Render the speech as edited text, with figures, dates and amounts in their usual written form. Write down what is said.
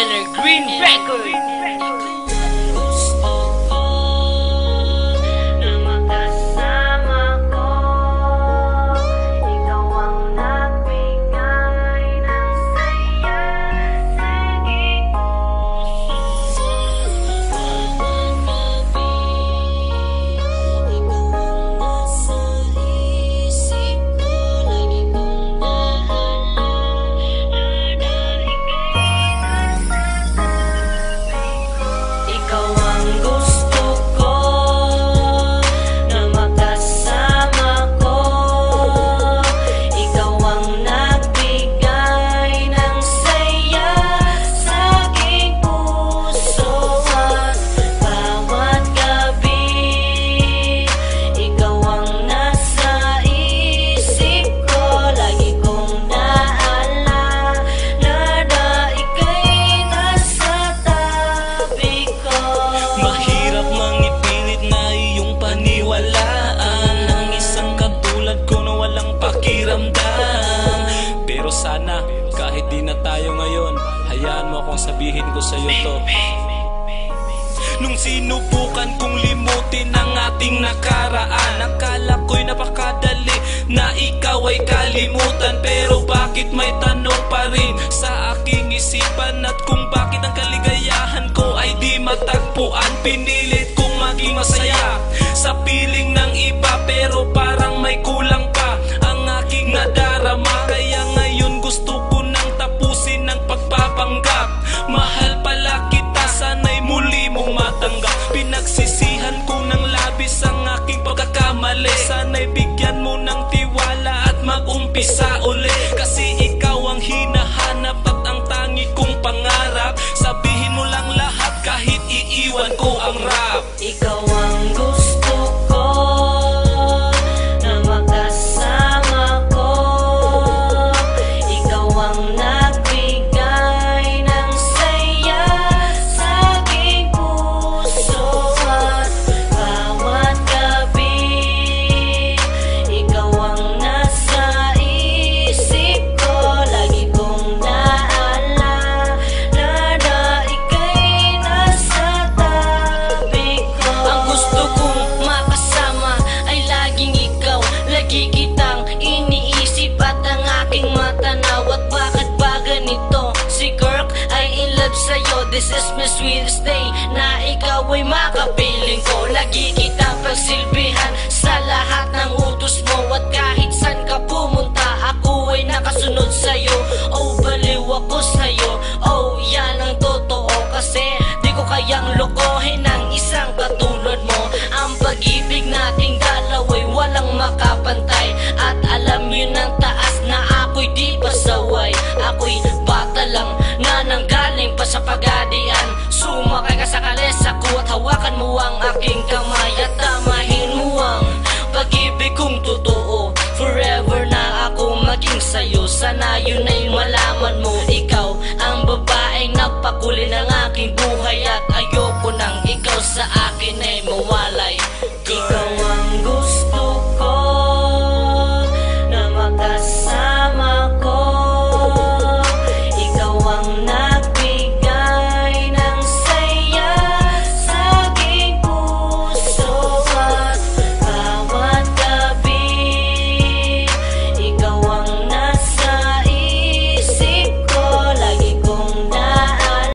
Evergreen Record. Pero sana, kahit di na tayo ngayon, hayaan mo akong sabihin ko sa'yo to. Nung sinubukan kong limutin ang ating nakaraan, akala ko'y napakadali na ikaw ay kalimutan. Pero bakit may tanong pa rin sa aking isipan, at kung bakit ang kaligayahan ko ay di matagpuan. Pinilit kong maging masaya sa piling ng iba, pero parang may kulang pa ang aking nadarama. Kaya ngayon gusto ko nang tapusin ang pagpapanggap. Mahal pala kita, sana'y muli mong matanggap. Pinagsisihan ko ng labis ang aking pagkakamali. Sana'y bigyan mo ng tiwala at mag-umpisa uli. Kasi ikaw ang hinahanap at ang tangi kong pangarap. Sabihin mo lang lahat kahit iiwan ko ang rap. Ikaw ang gusto ko na makasama ko. Ikaw ang nagbigay ng saya sa aking puso at bawat gabi. Ikaw ang nasa isip ko, lagi kong naalala na ika'y nasa tabi ko. Ang gusto kong makasama ay laging ikaw, lagi kitang iniisip at ang aking matanaw. At bakit ba ganito? Si Kirk ay in love sa'yo. This is my sweetest day na ikaw ay makapiling ko. Lagi kitang pagsilbihan sa lahat ng utos mo, at kahit